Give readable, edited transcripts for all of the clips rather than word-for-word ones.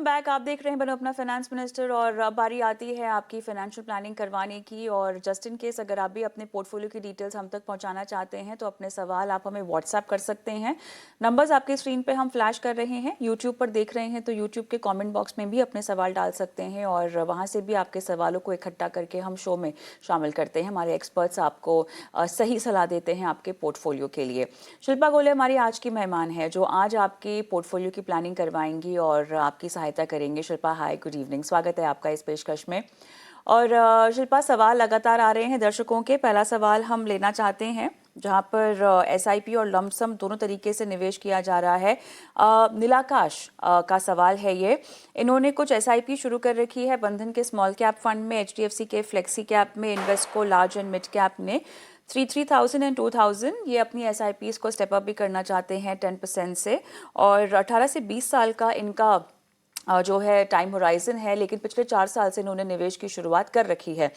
Welcome back. आप देख रहे हैं बनो अपना फाइनेंस मिनिस्टर और अब बारी आती है आपकी फाइनेंशियल प्लानिंग करवाने की। और जस्ट इन केस अगर आप भी अपने पोर्टफोलियो की डिटेल्स हम तक पहुंचाना चाहते हैं तो अपने सवाल आप हमें व्हाट्सएप कर सकते हैं। नंबर्स आपकी स्क्रीन पे हम फ्लैश कर रहे हैं। यूट्यूब पर देख रहे हैं तो यूट्यूब के कॉमेंट बॉक्स में भी अपने सवाल डाल सकते हैं और वहाँ से भी आपके सवालों को इकट्ठा करके हम शो में शामिल करते हैं। हमारे एक्सपर्ट्स आपको सही सलाह देते हैं आपके पोर्टफोलियो के लिए। शिल्पा गोले हमारी आज की मेहमान है जो आज आपके पोर्टफोलियो की प्लानिंग करवाएंगी और आपकी सहायता करेंगे। शिल्पा, हाय, गुड इवनिंग, स्वागत है आपका इस पेशकश में। और शिल्पा, सवाल लगातार आ रहे हैं दर्शकों के। पहला सवाल हम लेना चाहते हैं जहां पर एसआईपी और लमसम दोनों तरीके से निवेश किया जा रहा है। नीलाकाश का सवाल है ये। इन्होंने कुछ एसआईपी शुरू कर रखी है बंधन के स्मॉल कैप फंड में, एचडीएफसी के फ्लेक्सी कैप में, इन्वेस्टको लार्ज एंड मिड कैप ने। 3000 एंड 2000 ये अपनी एसआईपीज को स्टेप अप भी करना चाहते हैं 10% से। और 18 से 20 साल का इनका जो है टाइम होराइजन है, लेकिन पिछले 4 साल से इन्होंने निवेश की शुरुआत कर रखी है।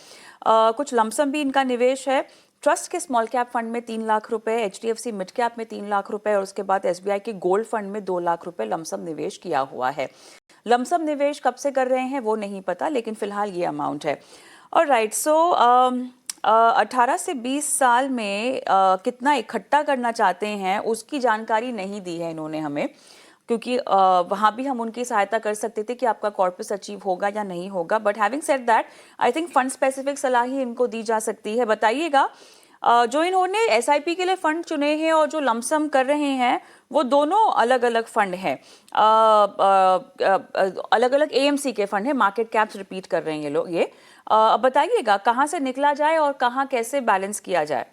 कुछ लमसम भी इनका निवेश है। ट्रस्ट के स्मॉल कैप फंड में 3 लाख रुपए, एचडीएफसी मिड कैप में 3 लाख रुपए और उसके बाद एसबीआई के गोल्ड फंड में 2 लाख रुपए लमसम निवेश किया हुआ है। लमसम निवेश कब से कर रहे हैं वो नहीं पता, लेकिन फिलहाल ये अमाउंट है। और राइट, सो 18 से 20 साल में कितना इकट्ठा करना चाहते हैं उसकी जानकारी नहीं दी है इन्होंने हमें, क्योंकि वहाँ भी हम उनकी सहायता कर सकते थे कि आपका कॉर्पस अचीव होगा या नहीं होगा। But having said that, I think fund specific सलाह ही इनको दी जा सकती है। बताइएगा, जो इन्होंने एसआईपी के लिए फंड चुने हैं और जो लमसम कर रहे हैं वो दोनों अलग अलग फंड हैं, अलग अलग एएमसी के फंड हैं। मार्केट कैप्स रिपीट कर रहे हैं ये लोग। ये अब बताइएगा कहाँ से निकला जाए और कहाँ कैसे बैलेंस किया जाए।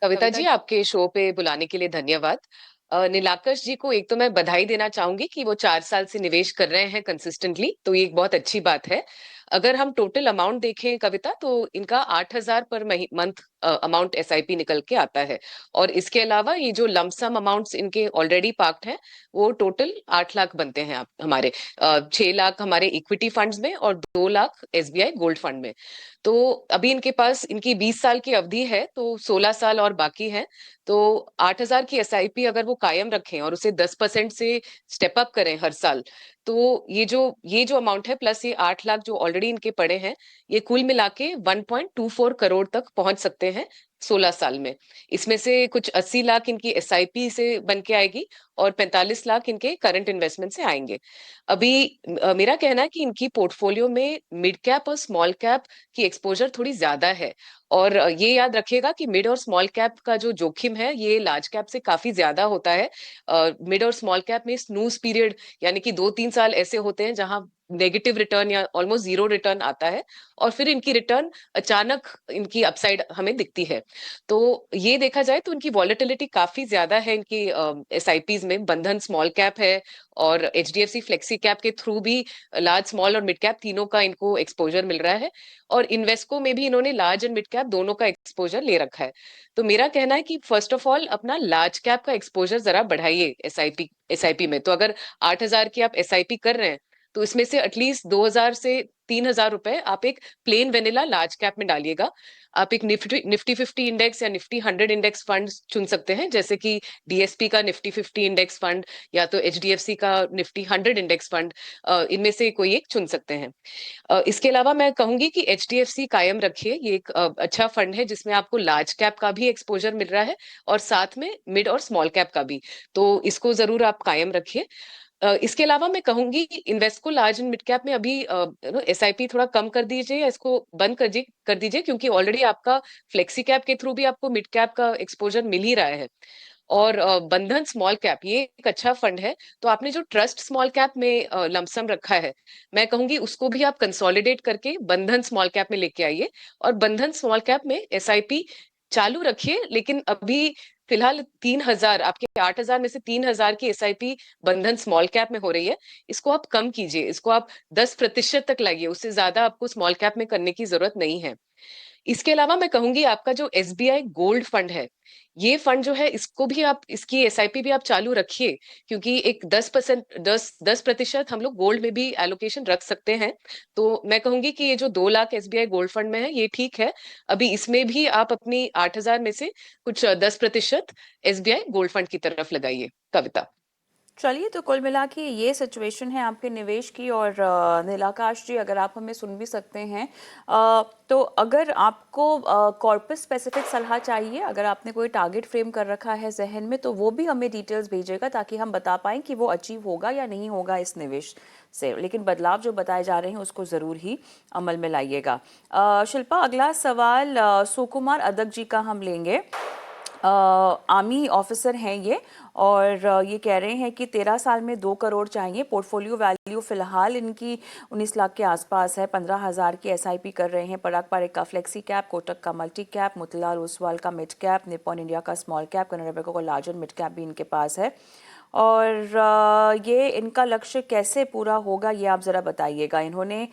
कविता जी, आपके शो पे बुलाने के लिए धन्यवाद। नीलाकश जी को एक तो मैं बधाई देना चाहूंगी कि वो 4 साल से निवेश कर रहे हैं कंसिस्टेंटली, तो ये एक बहुत अच्छी बात है। अगर हम टोटल अमाउंट देखें कविता, तो इनका 8,000 पर मंथ अमाउंट एसआईपी निकल के आता है। और इसके अलावा ये जो लमसम अमाउंट्स इनके ऑलरेडी पार्क्ड हैं, वो टोटल 8 लाख बनते हैं हमारे। 6 लाख हमारे इक्विटी फंड्स में और 2 लाख एसबीआई गोल्ड फंड में। तो अभी इनके पास इनकी 20 साल की अवधि है, तो 16 साल और बाकी है। तो 8,000 की एसआईपी अगर वो कायम रखें और उसे 10% से स्टेप अप करें हर साल, तो ये जो अमाउंट है प्लस ये 8 लाख जो ऑलरेडी इनके पड़े हैं, ये कुल मिला के 1.24 करोड़ तक पहुंच सकते हैं 16 साल में। इसमें से कुछ 80 लाख इनकी एसआईपी से बन के आएगी और 45 लाख इनके करंट इन्वेस्टमेंट से आएंगे। अभी मेरा कहना है कि इनकी पोर्टफोलियो में मिड कैप और स्मॉल कैप की एक्सपोजर थोड़ी ज्यादा है। और ये याद रखिएगा कि मिड और स्मॉल कैप का जो जोखिम है ये लार्ज कैप से काफी ज्यादा होता है। मिड और स्मॉल कैप में स्नूज पीरियड यानी कि 2-3 साल ऐसे होते हैं जहां नेगेटिव रिटर्न या ऑलमोस्ट जीरो रिटर्न आता है, और फिर इनकी रिटर्न अचानक इनकी अपसाइड हमें दिखती है। तो ये देखा जाए तो इनकी वॉलेटिलिटी काफी ज्यादा है इनकी एसआईपीज में। बंधन स्मॉल कैप है और एचडीएफसी फ्लेक्सी कैप के थ्रू भी लार्ज स्मॉल और मिड कैप तीनों का इनको एक्सपोजर मिल रहा है। और इन्वेस्को में भी इन्होंने लार्ज एंड मिड कैप दोनों का एक्सपोजर ले रखा है। तो मेरा कहना है कि फर्स्ट ऑफ ऑल अपना लार्ज कैप का एक्सपोजर जरा बढ़ाइए एसआईपी में। तो अगर 8,000 की आप एसआईपी कर रहे हैं, तो इसमें से एटलीस्ट 2,000 से 3,000 रुपए आप एक प्लेन वेनिला लार्ज कैप में डालिएगा। आप एक निफ्टी 50 इंडेक्स या निफ्टी 100 इंडेक्स फंड चुन सकते हैं, जैसे कि डीएसपी का निफ्टी 50 इंडेक्स फंड या तो एचडीएफसी का निफ्टी 100 इंडेक्स फंड, इनमें से कोई एक चुन सकते हैं। इसके अलावा मैं कहूंगी कि एचडीएफसी कायम रखिए। ये एक अच्छा फंड है जिसमें आपको लार्ज कैप का भी एक्सपोजर मिल रहा है और साथ में मिड और स्मॉल कैप का भी। तो इसको जरूर आप कायम रखिए। इसके अलावा मैं कहूंगी Invesco large and mid cap में अभी एसआईपी थोड़ा कम कर दीजिए या इसको बंद कर दीजिए, क्योंकि ऑलरेडी आपका फ्लेक्सी कैप के थ्रू भी आपको मिड कैप का एक्सपोजर मिल ही रहा है। और बंधन स्मॉल कैप ये एक अच्छा फंड है। तो आपने जो ट्रस्ट स्मॉल कैप में लमसम रखा है, मैं कहूंगी उसको भी आप कंसोलिडेट करके बंधन स्मॉल कैप में लेके आइए और बंधन स्मॉल कैप में एसआईपी चालू रखिए। लेकिन अभी फिलहाल 3,000, आपके 8,000 में से 3,000 की एसआईपी बंधन स्मॉल कैप में हो रही है। इसको आप कम कीजिए, इसको आप 10% तक लाइए, उससे ज्यादा आपको स्मॉल कैप में करने की जरूरत नहीं है। इसके अलावा मैं कहूंगी आपका जो एसबीआई गोल्ड फंड है, ये फंड जो है इसको भी आप, इसकी एसआईपी भी आप चालू रखिए, क्योंकि एक 10% 10% हम लोग गोल्ड में भी एलोकेशन रख सकते हैं। तो मैं कहूंगी कि ये जो 2 लाख एसबीआई गोल्ड फंड में है ये ठीक है। अभी इसमें भी आप अपनी 8,000 में से कुछ 10% एसबीआई गोल्ड फंड की तरफ लगाइए। कविता। चलिए, तो कुल मिला के ये सिचुएशन है आपके निवेश की। और नीलाकाश जी, अगर आप हमें सुन भी सकते हैं, तो अगर आपको कॉर्पस स्पेसिफिक सलाह चाहिए, अगर आपने कोई टारगेट फ्रेम कर रखा है जहन में, तो वो भी हमें डिटेल्स भेजिएगा ताकि हम बता पाएं कि वो अचीव होगा या नहीं होगा इस निवेश से। लेकिन बदलाव जो बताए जा रहे हैं उसको ज़रूर ही अमल में लाइएगा। शिल्पा, अगला सवाल सुकुमार अदक जी का हम लेंगे। आर्मी ऑफिसर हैं ये, और ये कह रहे हैं कि 13 साल में 2 करोड़ चाहिए। पोर्टफोलियो वैल्यू फिलहाल इनकी 19 लाख के आसपास है। 15,000 की एसआईपी कर रहे हैं। पराग पारेख का फ्लेक्सी कैप, कोटक का मल्टी कैप, मोतीलाल ओसवाल का मिड कैप, निप्पॉन इंडिया का स्मॉल कैप, कनाडा बैंक का लार्जर मिड कैप भी इनके पास है। और ये इनका लक्ष्य कैसे पूरा होगा, ये आप ज़रा बताइएगा। इन्होंने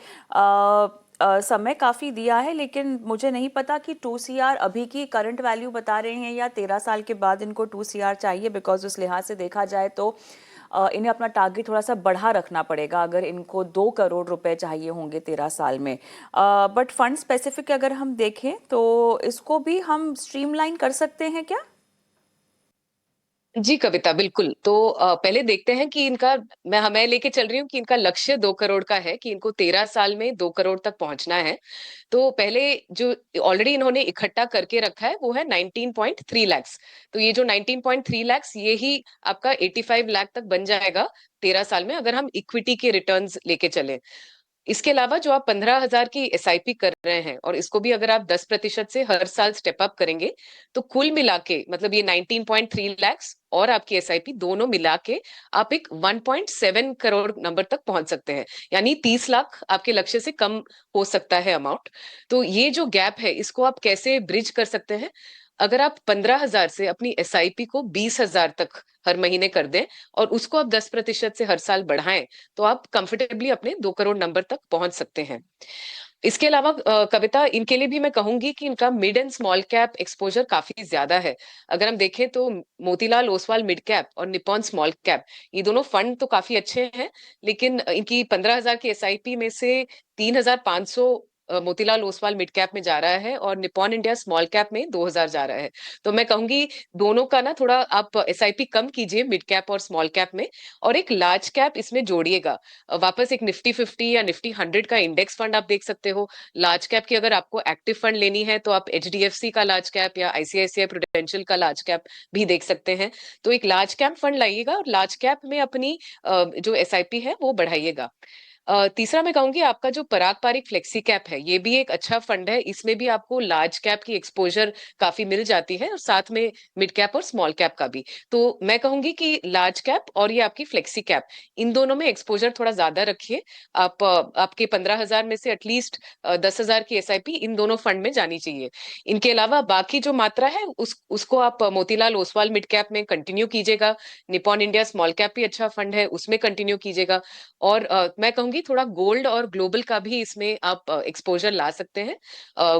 समय काफ़ी दिया है, लेकिन मुझे नहीं पता कि 2 CR अभी की करंट वैल्यू बता रहे हैं या 13 साल के बाद इनको 2 CR चाहिए। बिकॉज उस लिहाज से देखा जाए तो इन्हें अपना टारगेट थोड़ा सा बढ़ा रखना पड़ेगा अगर इनको 2 करोड़ रुपए चाहिए होंगे 13 साल में। बट फंड स्पेसिफिक अगर हम देखें तो इसको भी हम स्ट्रीमलाइन कर सकते हैं क्या? जी कविता, बिल्कुल। तो पहले देखते हैं कि इनका, मैं लेके चल रही हूँ कि इनका लक्ष्य 2 करोड़ का है, कि इनको 13 साल में 2 करोड़ तक पहुंचना है। तो पहले जो ऑलरेडी इन्होंने इकट्ठा करके रखा है वो है 19.3 लाख। तो ये जो 19.3 लाख, ये ही आपका 85 लाख तक बन जाएगा 13 साल में, अगर हम इक्विटी के रिटर्न्स लेके चले। इसके अलावा जो आप 15,000 की एसआईपी कर रहे हैं, और इसको भी अगर आप 10% से हर साल स्टेप अप करेंगे, तो कुल मिला के मतलब ये 19.3 लाख और आपकी एसआईपी दोनों मिला के आप एक 1.7 करोड़ नंबर तक पहुंच सकते हैं। यानी 30 लाख आपके लक्ष्य से कम हो सकता है अमाउंट। तो ये जो गैप है, इसको आप कैसे ब्रिज कर सकते हैं? अगर आप 15,000 से अपनी एसआईपी को 20,000 तक हर महीने कर दें, और उसको आप 10% से हर साल बढ़ाएं, तो आप कंफर्टेबली अपने 2 करोड़ नंबर तक पहुंच सकते हैं। इसके अलावा कविता, इनके लिए भी मैं कहूंगी कि इनका mid and small cap exposure काफी ज्यादा है। अगर हम देखें तो मोतीलाल ओसवाल मिड कैप और निप्पॉन स्मॉल कैप, ये दोनों फंड तो काफी अच्छे हैं, लेकिन इनकी 15,000 की एसआईपी में से 3,500 मोतीलाल ओसवाल मिड कैप में जा रहा है, और निप्पॉन इंडिया स्मॉल कैप में 2,000 जा रहा है। तो मैं कहूंगी दोनों का ना थोड़ा आप एसआईपी कम कीजिए मिड कैप और स्मॉल कैप में, और एक लार्ज कैप इसमें जोड़िएगा। वापस एक निफ्टी 50 या निफ्टी 100 का इंडेक्स फंड आप देख सकते हो। लार्ज कैप की अगर आपको एक्टिव फंड लेनी है, तो आप एचडीएफसी का लार्ज कैप या आईसीआईसीआई प्रूडेंशियल का लार्ज कैप भी देख सकते हैं। तो एक लार्ज कैप फंड लाइएगा, और लार्ज कैप में अपनी जो एसआईपी है वो बढ़ाइएगा। तीसरा मैं कहूंगी आपका जो पराग पारिक फ्लेक्सी कैप है, ये भी एक अच्छा फंड है। इसमें भी आपको लार्ज कैप की एक्सपोजर काफी मिल जाती है, और साथ में मिड कैप और स्मॉल कैप का भी। तो मैं कहूंगी कि लार्ज कैप और ये आपकी फ्लेक्सी कैप, इन दोनों में एक्सपोजर थोड़ा ज्यादा रखिए। आप आपके 15,000 में से एटलीस्ट 10,000 की एसआईपी इन दोनों फंड में जानी चाहिए। इनके अलावा बाकी जो मात्रा है उसको आप मोतीलाल ओसवाल मिड कैप में कंटिन्यू कीजिएगा। निपॉन इंडिया स्मॉल कैप भी अच्छा फंड है, उसमें कंटिन्यू कीजिएगा। और मैं कहूंगी थोड़ा गोल्ड और ग्लोबल का भी इसमें आप एक्सपोजर ला सकते हैं।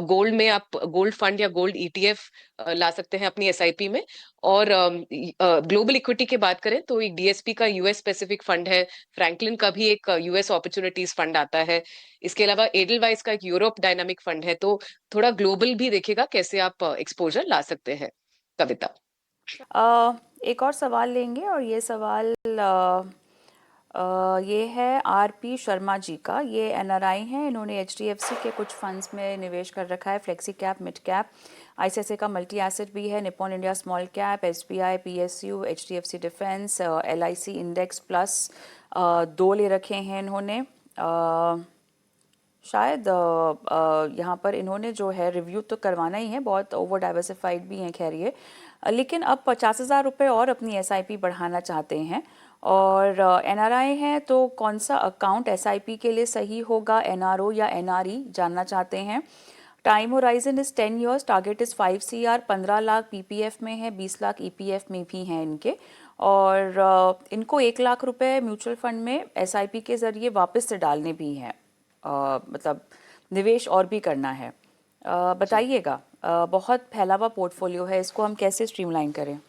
गोल्ड में आप गोल्ड फंड या गोल्ड ईटीएफ ला सकते हैं अपनी एसआईपी में। और ग्लोबल इक्विटी की बात करें तो एक डीएसपी का यूएस स्पेसिफिक फंड है। फ्रैंकलिन का भी एक यूएस अपॉर्चुनिटीज फंड आता है। इसके अलावा एडलवाइस का एक यूरोप डायनामिक फंड है। तो थोड़ा ग्लोबल भी देखेगा कैसे आप एक्सपोजर ला सकते हैं। कविता। एक और सवाल लेंगे, और ये सवाल ये है आरपी शर्मा जी का। ये एनआरआई हैं। इन्होंने एचडीएफसी के कुछ फंड्स में निवेश कर रखा है, flexi cap, mid cap, ICICI का मल्टी एसेट भी है, Nippon India small cap, SBI, PSU, HDFC defence, LIC index plus 2 ले रखे हैं इन्होंने। शायद यहाँ पर इन्होंने जो है रिव्यू तो करवाना ही है, बहुत ओवर डाइवर्सिफाइड भी हैं खैर ये। लेकिन अब 50,000 रुपये और अपनी एसआईपी बढ़ाना चाहते हैं। और एनआरआई हैं, तो कौन सा अकाउंट एसआईपी के लिए सही होगा, एनआरओ या एनआरई, जानना चाहते हैं। Time horizon is 10 years, target is 5 CR, 15 lakh PPF में है, 20 लाख ईपीएफ में भी हैं इनके। और इनको 1 लाख रुपए म्यूचुअल फंड में एसआईपी के जरिए वापस से डालने भी हैं। मतलब निवेश और भी करना है। जी बताइएगा, बहुत फैला हुआ पोर्टफोलियो है, इसको हम कैसे स्ट्रीमलाइन करें?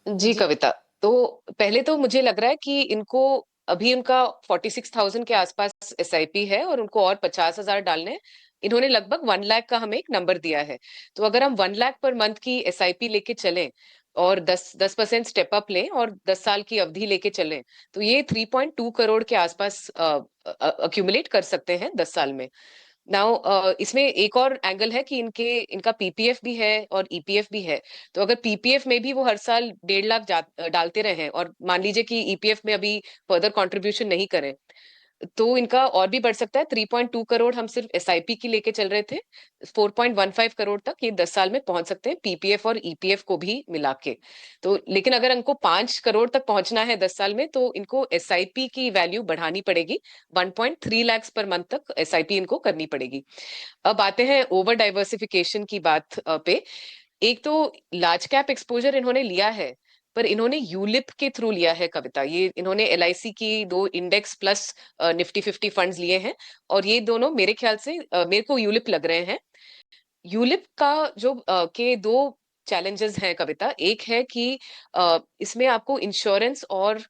जी कविता, तो पहले तो मुझे लग रहा है कि इनको अभी उनका 46,000 के आसपास एसआईपी है, और उनको और 50,000 डालने हैं। इन्होंने लगभग 1 लाख का हमें एक नंबर दिया है। तो अगर हम 1 लाख पर मंथ की एसआईपी लेके चलें, और 10% स्टेप अप लें और 10 साल की अवधि लेके चलें, तो ये 3.2 करोड़ के आसपास अक्यूमुलेट कर सकते हैं 10 साल में। नाउ इसमें एक और एंगल है कि इनका पीपीएफ भी है और ईपीएफ भी है। तो अगर पीपीएफ में भी वो हर साल 1.5 लाख डालते रहे और मान लीजिए कि ईपीएफ में अभी फर्दर कंट्रीब्यूशन नहीं करें, तो इनका और भी बढ़ सकता है। 3.2 करोड़ हम सिर्फ एसआईपी की लेके चल रहे थे, 4.15 करोड़ तक ये 10 साल में पहुंच सकते हैं, पीपीएफ और ईपीएफ को भी मिला के। तो लेकिन अगर इनको 5 करोड़ तक पहुंचना है 10 साल में, तो इनको एसआईपी की वैल्यू बढ़ानी पड़ेगी, 1.3 लाख पर मंथ तक एसआईपी इनको करनी पड़ेगी। अब आते हैं ओवर डाइवर्सिफिकेशन की बात पे। एक तो लार्ज कैप एक्सपोजर इन्होंने लिया है, पर इन्होंने यूलिप के थ्रू लिया है कविता। ये इन्होंने एलआईसी की 2 इंडेक्स प्लस निफ्टी 50 फंड्स लिए हैं, और ये दोनों मेरे ख्याल से मेरे को यूलिप लग रहे हैं। यूलिप का जो के दो चैलेंजेस हैं कविता। एक है कि इसमें आपको इंश्योरेंस और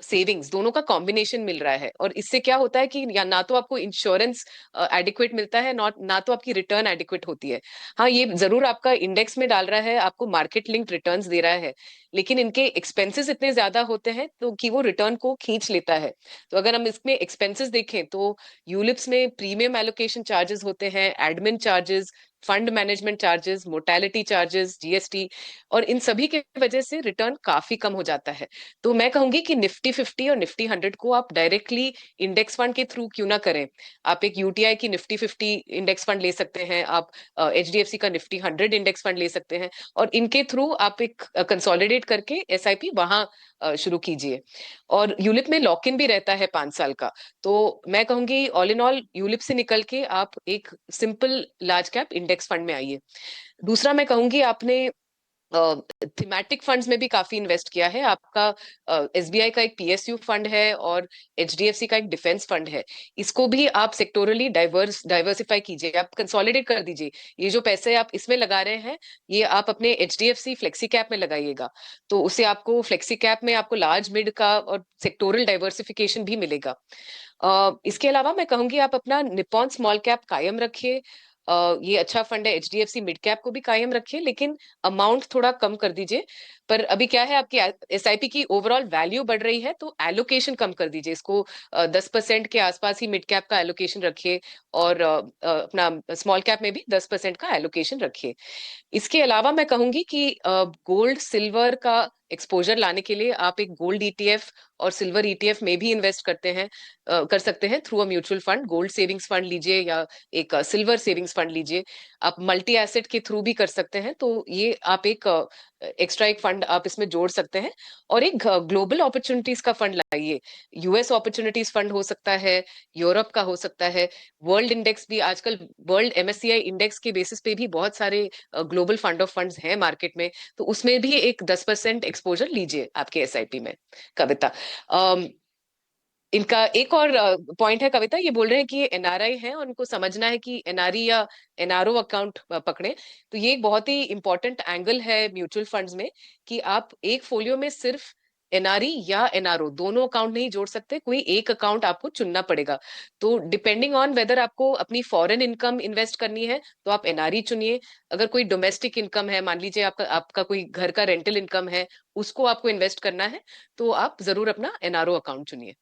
सेविंग्स दोनों का कॉम्बिनेशन मिल रहा है, और इससे क्या होता है कि या ना तो आपको इंश्योरेंस एडिक्वेट मिलता है, ना तो आपकी रिटर्न एडिक्वेट होती है। हाँ, ये जरूर आपका इंडेक्स में डाल रहा है, आपको मार्केट लिंक्ड रिटर्न्स दे रहा है, लेकिन इनके एक्सपेंसेस इतने ज्यादा होते हैं तो कि वो रिटर्न को खींच लेता है। तो अगर हम इसमें एक्सपेंसेस देखें तो यूलिप्स में प्रीमियम एलोकेशन चार्जेस होते हैं, admin charges, fund management charges, mortality charges, GST, और इन सभी के वजह से रिटर्न काफी कम हो जाता है। तो मैं कहूंगी कि निफ्टी 50 और निफ्टी 100 को आप डायरेक्टली इंडेक्स फंड के थ्रू क्यों ना करें। आप एक यूटीआई की निफ्टी 50 इंडेक्स फंड ले सकते हैं, आप एचडीएफसी का निफ्टी 100 इंडेक्स फंड ले सकते हैं, और इनके थ्रू आप एक कंसोलिडेट करके एसआईपी वहां शुरू कीजिए। और यूलिप में लॉक इन भी रहता है 5 साल का। तो मैं कहूंगी ऑल इन ऑल यूलिप से निकल के आप एक simple large cap index fund में आइए। दूसरा मैं कहूंगी आपने थीमेटिक फंड्स में भी काफी इन्वेस्ट किया है। आपका एसबीआई का एक पीएसयू फंड है और एचडीएफसी का एक डिफेंस फंड है। इसको भी आप सेक्टोरली डाइवर्सिफाई कीजिए, आप कंसोलिडेट कर दीजिए। ये जो पैसे आप इसमें लगा रहे हैं, ये आप अपने एचडीएफसी फ्लेक्सी कैप में लगाइएगा, तो उससे आपको फ्लेक्सी कैप में आपको लार्ज मिड का और सेक्टोरल डाइवर्सिफिकेशन भी मिलेगा। इसके अलावा मैं कहूंगी आप अपना निप्पॉन स्मॉल कैप कायम रखिए। ये अच्छा फंड है। एचडीएफसी मिड कैप को भी कायम रखिए, लेकिन अमाउंट थोड़ा कम कर दीजिए। पर अभी क्या है, आपकी एसआईपी की ओवरऑल वैल्यू बढ़ रही है, तो एलोकेशन कम कर दीजिए। इसको 10% के आसपास ही मिड कैप का एलोकेशन रखिए, और अपना स्मॉल कैप में भी 10% का एलोकेशन रखिए। इसके अलावा मैं कहूंगी कि गोल्ड सिल्वर का एक्सपोजर लाने के लिए आप एक गोल्ड ईटीएफ और सिल्वर ईटीएफ में भी इन्वेस्ट कर सकते हैं through a mutual fund. Gold savings fund लीजिए या एक सिल्वर सेविंग्स फंड लीजिए। आप मल्टी एसेट के थ्रू भी कर सकते हैं, तो ये आप एक एक्स्ट्रा एक फंड आप इसमें जोड़ सकते हैं। और एक ग्लोबल अपॉर्चुनिटीज का फंड लाइए। यूएस अपॉर्चुनिटीज फंड हो सकता है, यूरोप का हो सकता है, वर्ल्ड इंडेक्स भी आजकल, वर्ल्ड एमएससीआई इंडेक्स के बेसिस पे भी बहुत सारे ग्लोबल फंड ऑफ फंड्स हैं मार्केट में, तो उसमें भी एक 10% एक्सपोजर लीजिए आपके एसआईपी में कविता। इनका एक और पॉइंट है कविता, ये बोल रहे हैं कि ये एनआरआई हैं और उनको समझना है कि एनआरई या एनआरओ अकाउंट पकड़े। तो ये एक बहुत ही इंपॉर्टेंट एंगल है म्यूचुअल फंड्स में, कि आप एक फोलियो में सिर्फ एनआरई या एनआरओ दोनों अकाउंट नहीं जोड़ सकते, कोई एक अकाउंट आपको चुनना पड़ेगा। तो डिपेंडिंग ऑन वेदर आपको अपनी फॉरेन इनकम इन्वेस्ट करनी है, तो आप एनआरई चुनिए। अगर कोई डोमेस्टिक इनकम है, मान लीजिए आपका कोई घर का रेंटल इनकम है, उसको आपको इन्वेस्ट करना है, तो आप जरूर अपना एनआरओ अकाउंट चुनिए।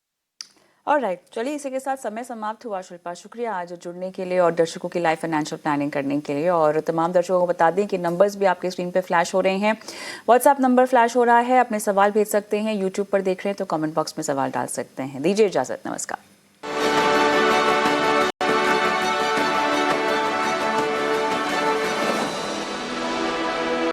ऑलराइट, चलिए इसी के साथ समय समाप्त हुआ। शिल्पा, शुक्रिया आज जुड़ने के लिए और दर्शकों की लाइफ फाइनेंशियल प्लानिंग करने के लिए। और तमाम दर्शकों को बता दें कि नंबर्स भी आपके स्क्रीन पे फ्लैश हो रहे हैं। व्हाट्सएप नंबर फ्लैश हो रहा है, अपने सवाल भेज सकते हैं। यूट्यूब पर देख रहे हैं तो कमेंट बॉक्स में सवाल डाल सकते हैं। दीजिए इजाजत, नमस्कार।